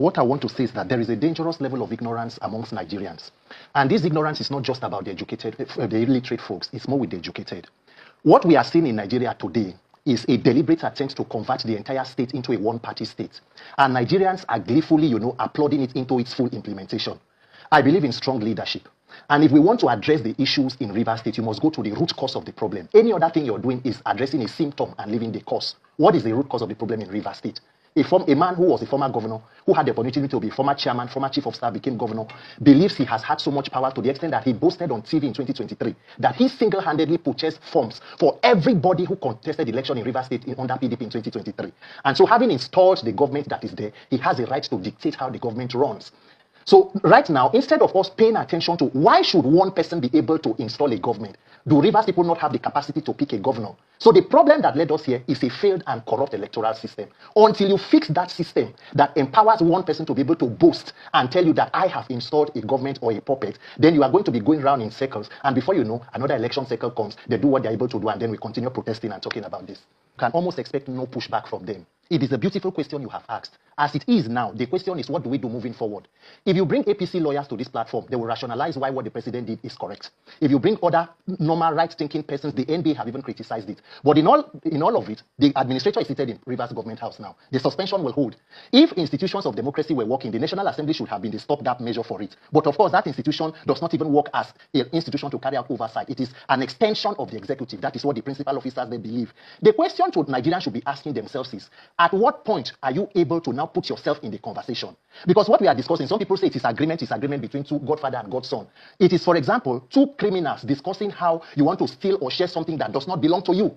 What I want to say is that there is a dangerous level of ignorance amongst Nigerians. And this ignorance is not just about the educated, the illiterate folks, it's more with the educated. What we are seeing in Nigeria today is a deliberate attempt to convert the entire state into a one-party state. And Nigerians are gleefully, applauding it into its full implementation. I believe in strong leadership. And if we want to address the issues in Rivers State, you must go to the root cause of the problem. Any other thing you're doing is addressing a symptom and leaving the cause. What is the root cause of the problem in Rivers State? A man who was a former governor, who had the opportunity to be former chairman, former chief of staff, became governor, believes he has had so much power to the extent that he boasted on TV in 2023 that he single-handedly purchased forms for everybody who contested the election in Rivers State under PDP in 2023. And so having installed the government that is there, he has a right to dictate how the government runs. So right now, instead of us paying attention to why should one person be able to install a government, do Rivers people not have the capacity to pick a governor? So the problem that led us here is a failed and corrupt electoral system. Until you fix that system that empowers one person to be able to boast and tell you that I have installed a government or a puppet, then you are going to be going around in circles. And before you know, another election cycle comes, they do what they're able to do, and then we continue protesting and talking about this. You can almost expect no pushback from them. It is a beautiful question you have asked. As it is now, the question is, what do we do moving forward? If you bring APC lawyers to this platform, they will rationalize why what the president did is correct. If you bring other normal right-thinking persons, the NBA have even criticized it. But in all of it, the administrator is seated in Rivers Government House now. The suspension will hold. If institutions of democracy were working, the National Assembly should have been the stopgap measure for it. But of course, that institution does not even work as an institution to carry out oversight. It is an extension of the executive. That is what the principal officers, they believe. The question to Nigerians should be asking themselves is, at what point are you able to now put yourself in the conversation? Because what we are discussing, some people say it is agreement between two Godfather and Godson. It is, for example, two criminals discussing how you want to steal or share something that does not belong to you.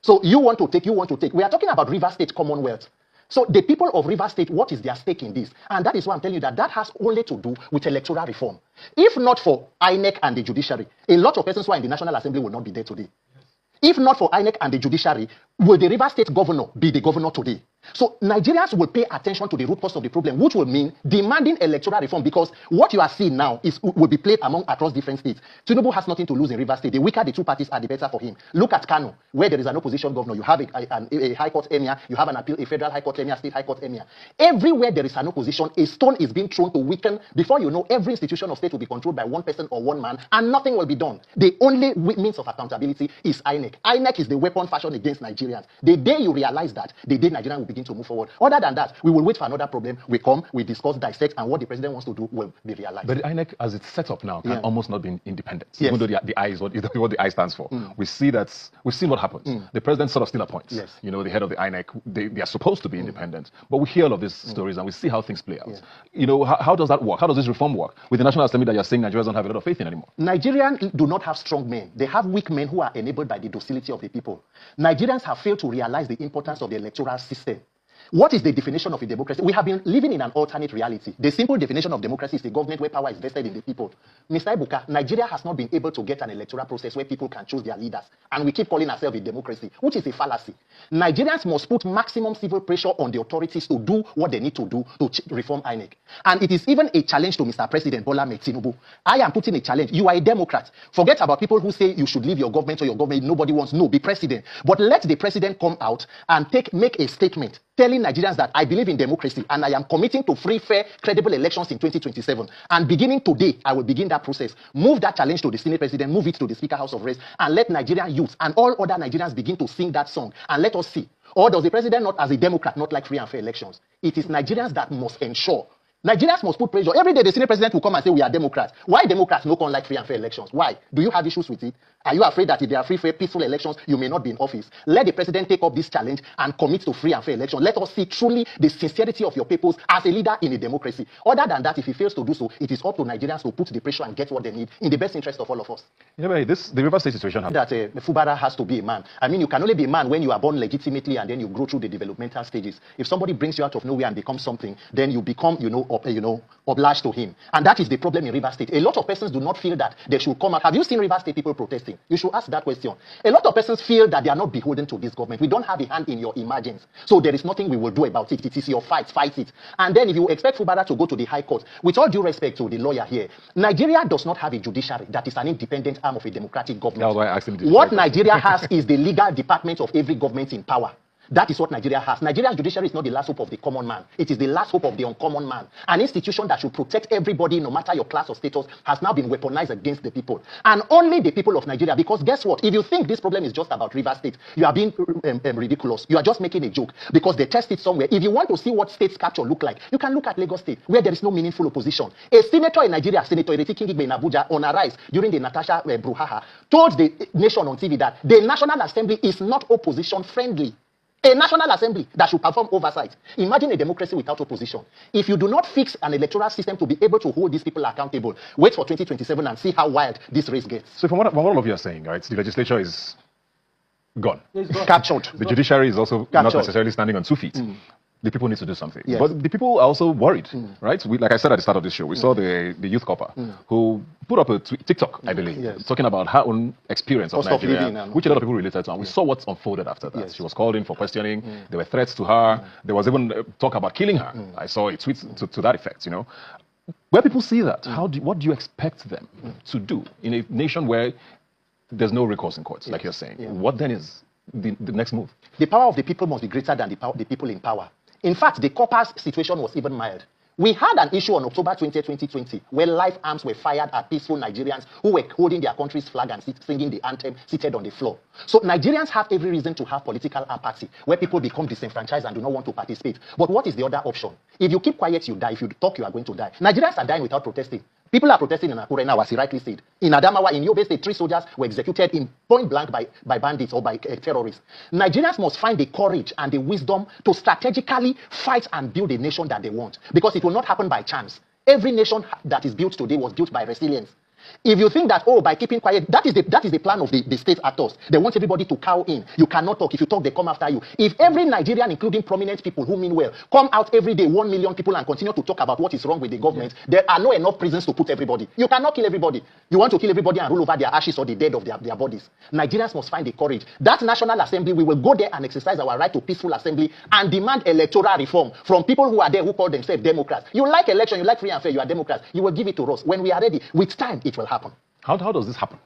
So you want to take. We are talking about Rivers State Commonwealth. So the people of Rivers State, what is their stake in this? And that is why I'm telling you that has only to do with electoral reform. If not for INEC and the judiciary, a lot of persons who are in the National Assembly will not be there today. If not for INEC and the judiciary, will the Rivers State governor be the governor today? So Nigerians will pay attention to the root cause of the problem, which will mean demanding electoral reform, because what you are seeing now will be played across different states. Tinubu has nothing to lose in Rivers State. The weaker the two parties are, the better for him. Look at Kano, where there is an opposition governor. You have a high court emir, you have a federal high court emir, state high court emir. Everywhere there is an opposition, a stone is being thrown to weaken. Before you know, every institution of state will be controlled by one person or one man, and nothing will be done. The only means of accountability is INEC. INEC is the weapon fashioned against Nigerians. The day you realize that, the day Nigerians will begin to move forward. Other than that, we will wait for another problem. We come, we discuss, dissect, and what the president wants to do will be realized. But the INEC, as it's set up now, can almost not be independent. Yes. Even though the I is what the I stands for. We've seen what happens. The president sort of still appoints. Yes. The head of the INEC, they are supposed to be independent. But we hear all of these stories and we see how things play out. How does that work? How does this reform work? With the National Assembly that you're saying Nigerians don't have a lot of faith in anymore. Nigerians do not have strong men. They have weak men who are enabled by the docility of the people. Nigerians have failed to realize the importance of the electoral system. What is the definition of a democracy? We have been living in an alternate reality. The simple definition of democracy is a government where power is vested in the people. Mr. Ebuka, Nigeria has not been able to get an electoral process where people can choose their leaders. And we keep calling ourselves a democracy, which is a fallacy. Nigerians must put maximum civil pressure on the authorities to do what they need to do to reform INEC. And it is even a challenge to Mr. President Bola Ahmed Tinubu. I am putting a challenge. You are a Democrat. Forget about people who say you should leave your government or your government nobody wants. No, be president. But let the president come out and make a statement telling Nigerians that I believe in democracy and I am committing to free, fair, credible elections in 2027. And beginning today, I will begin that process. Move that challenge to the Senate President, move it to the Speaker House of Reps, and let Nigerian youth and all other Nigerians begin to sing that song. And let us see. Or does the president not, as a Democrat, not like free and fair elections? It is Nigerians that must ensure. Nigerians must put pressure. Every day the Senate President will come and say we are Democrats. Why Democrats no come like free and fair elections? Why? Do you have issues with it? Are you afraid that if there are free, fair, peaceful elections, you may not be in office? Let the president take up this challenge and commit to free and fair elections. Let us see truly the sincerity of your peoples as a leader in a democracy. Other than that, if he fails to do so, it is up to Nigerians to put the pressure and get what they need in the best interest of all of us. The Rivers State situation that Fubara has to be a man. I mean, you can only be a man when you are born legitimately and then you grow through the developmental stages. If somebody brings you out of nowhere and becomes something, then you become, obliged to him. And that is the problem in Rivers State. A lot of persons do not feel that they should come out. Have you seen Rivers State people protesting? You should ask that question. A lot of persons feel that they are not beholden to this government. We don't have a hand in your emergence. So there is nothing we will do about it. It is your fight it. And then if you expect Fubara to go to the High Court, with all due respect to the lawyer here, Nigeria does not have a judiciary that is an independent arm of a democratic government. That's why I asked him what Nigeria has is the legal department of every government in power. That is what Nigeria has. Nigeria's judiciary is not the last hope of the common man. It is the last hope of the uncommon man. An institution that should protect everybody, no matter your class or status, has now been weaponized against the people. And only the people of Nigeria, because guess what? If you think this problem is just about River State, you are being ridiculous. You are just making a joke because they test it somewhere. If you want to see what state's capture look like, you can look at Lagos State, where there is no meaningful opposition. A senator in Nigeria, Senator Ireti Kingigbe in Abuja, on a rise during the Natasha Bruhaha, told the nation on TV that the National Assembly is not opposition friendly. A National Assembly that should perform oversight. Imagine a democracy without opposition. If you do not fix an electoral system to be able to hold these people accountable, wait for 2027 and see how wild this race gets. So from what all of you are saying, right, the legislature is gone. Captured. The judiciary is also not necessarily standing on 2 feet. The people need to do something. Yes. But the people are also worried, right? Like I said at the start of this show, we saw the youth copper who put up a TikTok, I believe, talking about her own experience of Nigeria, which a lot of people related to. And we saw what unfolded after that. She was called in for questioning. There were threats to her. There was even talk about killing her. I saw a tweet to that effect, you know. Where people see that, what do you expect them to do in a nation where there's no recourse in courts, like you're saying? What then is the next move? The power of the people must be greater than the people in power. In fact, the coppers' situation was even mild. We had an issue on October 20, 2020, where live arms were fired at peaceful Nigerians who were holding their country's flag and singing the anthem seated on the floor. So Nigerians have every reason to have political apathy, where people become disenfranchised and do not want to participate. But what is the other option? If you keep quiet, you die. If you talk, you are going to die. Nigerians are dying without protesting. People are protesting in Akure now, as he rightly said. In Adamawa, in Yobe State, 3 soldiers were executed in point blank by bandits or by terrorists. Nigerians must find the courage and the wisdom to strategically fight and build a nation that they want. Because it will not happen by chance. Every nation that is built today was built by resilience. If you think that, oh, by keeping quiet, that is the plan of the state actors. They want everybody to cow in. You cannot talk. If you talk, they come after you. If every Nigerian, including prominent people who mean well, come out every day, 1 million people, and continue to talk about what is wrong with the government, there are not enough prisons to put everybody. You cannot kill everybody. You want to kill everybody and rule over their ashes or the dead of their bodies. Nigerians must find the courage. That National Assembly, we will go there and exercise our right to peaceful assembly and demand electoral reform from people who are there who call themselves Democrats. You like election, you like free and fair, you are Democrats. You will give it to us. When we are ready, with time, it will happen. How does this happen?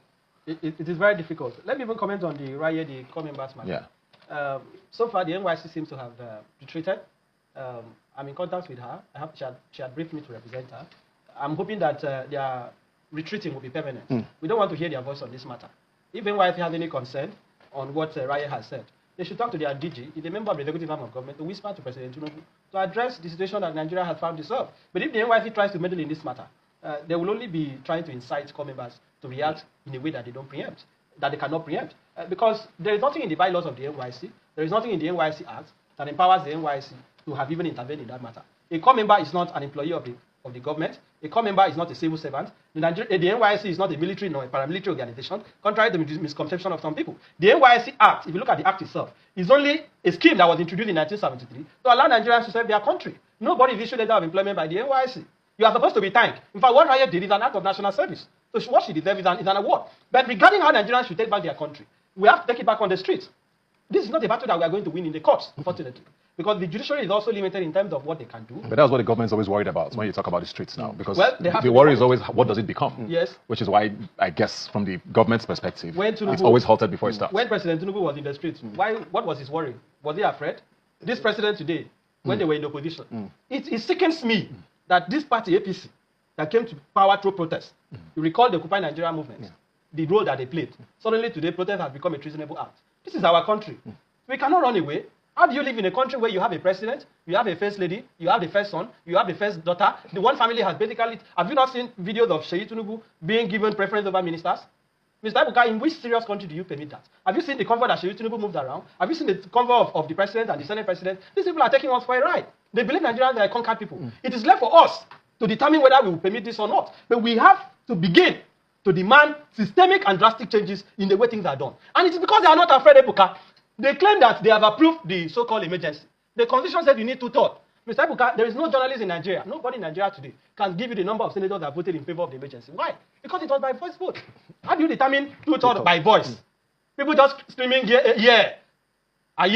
It is very difficult. Let me even comment on the riot, the coming back matter. Yeah. So far, the NYC seems to have retreated. I'm in contact with her. She had briefed me to represent her. I'm hoping that their retreating will be permanent. We don't want to hear their voice on this matter. If NYC has any concern on what Riot has said, they should talk to their DG, if a member of the executive arm of government, to whisper to President Tinubu to address the situation that Nigeria has found itself. But if the NYC tries to meddle in this matter, they will only be trying to incite members to react in a way that they don't preempt, that they cannot preempt. Because there is nothing in the bylaws of the NYC, there is nothing in the NYC Act that empowers the NYC to have even intervened in that matter. A core member is not an employee of the government. A core member is not a civil servant. The NYC is not a military nor a paramilitary organization, contrary to the misconception of some people. The NYC Act, if you look at the Act itself, is only a scheme that was introduced in 1973 to allow Nigerians to serve their country. Nobody is issued a letter of employment by the NYC. You are supposed to be thanked. In fact, what Riot did is an act of national service. So what she deserves is an award. But regarding how Nigerians should take back their country, we have to take it back on the streets. This is not a battle that we are going to win in the courts, unfortunately. Because the judiciary is also limited in terms of what they can do. But that's what the government's always worried about when you talk about the streets now. Because the worry is always, what does it become? Yes. Which is why, I guess, from the government's perspective, it's always halted before it starts. When President Tinubu was in the streets, what was his worry? Was he afraid? This president today, when they were in opposition, it sickens me that this party, APC, that came to power through protests, you recall the Occupy Nigeria movement, the role that they played. Suddenly today, protest has become a treasonable act. This is our country. We cannot run away. How do you live in a country where you have a president, you have a first lady, you have the first son, you have the first daughter? The one family has basically... Have you not seen videos of Seyi Tinubu being given preference over ministers? Mr. Ibuka, in which serious country do you permit that? Have you seen the convoy that Seyi Tinubu moved around? Have you seen the convoy of the president and the senate president? These people are taking us for a ride. They believe Nigerians are conquered people. It is left for us to determine whether we will permit this or not. But we have to begin to demand systemic and drastic changes in the way things are done. And it is because they are not afraid, Ebuka. They claim that they have approved the so-called emergency. The constitution said you need 2/3. Mr. Ebuka, there is no journalist in Nigeria. Nobody in Nigeria today can give you the number of senators that voted in favor of the emergency. Why? Because it was by voice vote. How do you determine 2/3 by voice? People just screaming, yeah. How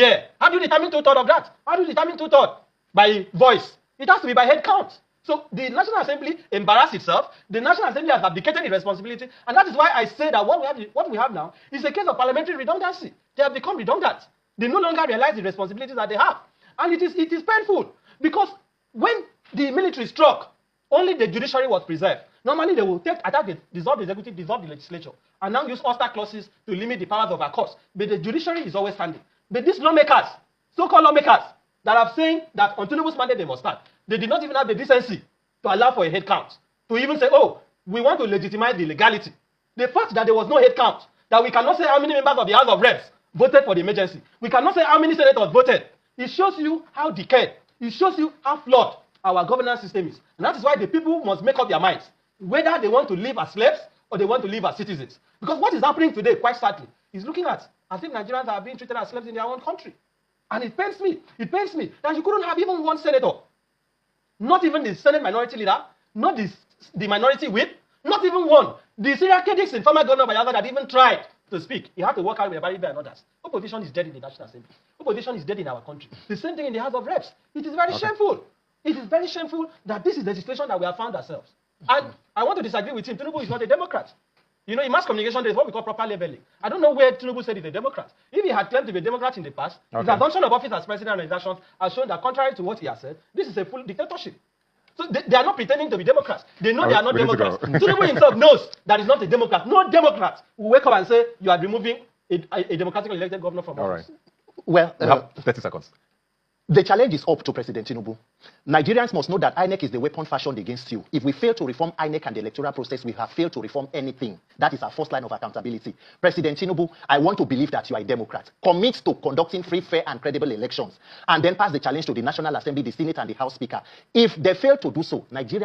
do you determine 2/3 of that? How do you determine 2/3 by voice? It has to be by head count. So the National Assembly embarrassed itself. The National Assembly has abdicated its responsibility. And that is why I say that what we have now is a case of parliamentary redundancy. They have become redundant. They no longer realize the responsibilities that they have. And it is painful because when the military struck, only the judiciary was preserved. Normally, they will attack the dissolve the executive, dissolve the legislature, and now use auster clauses to limit the powers of our courts. But the judiciary is always standing. But these lawmakers, so-called lawmakers, that are saying that on Tinubu's mandate they must stand, they did not even have the decency to allow for a head count, to even say, oh, we want to legitimize the legality. The fact that there was no head count, that we cannot say how many members of the House of Reps voted for the emergency, we cannot say how many senators voted, it shows you how decayed, it shows you how flawed our governance system is. And that is why the people must make up their minds whether they want to live as slaves or they want to live as citizens. Because what is happening today, quite sadly, is looking at as if Nigerians are being treated as slaves in their own country. And it pains me that you couldn't have even one senator, not even the Senate minority leader, not the minority whip, not even one. The Syria Kedix, former governor Bayelsa, that even tried to speak. He had to work out with Baribe and others. Opposition is dead in the National Assembly. Opposition is dead in our country. The same thing in the House of Reps. It is very shameful. It is very shameful that this is the situation that we have found ourselves. And I want to disagree with him. Tinubu is not a Democrat. You know, in mass communication, there is what we call proper labeling. I don't know where Tinubu said he's a Democrat. If he had claimed to be a Democrat in the past, his assumption of office as president and his actions has shown that, contrary to what he has said, this is a full dictatorship. So they are not pretending to be Democrats. They know they are not Democrats. Tinubu himself knows that he's not a Democrat. No Democrat will wake up and say, you are removing a democratically elected governor from office. Well, you have 30 seconds. The challenge is up to President Tinubu. Nigerians must know that INEC is the weapon fashioned against you. If we fail to reform INEC and the electoral process, we have failed to reform anything. That is our first line of accountability. President Tinubu, I want to believe that you are a Democrat. Commit to conducting free, fair, and credible elections, and then pass the challenge to the National Assembly, the Senate, and the House Speaker. If they fail to do so, Nigerians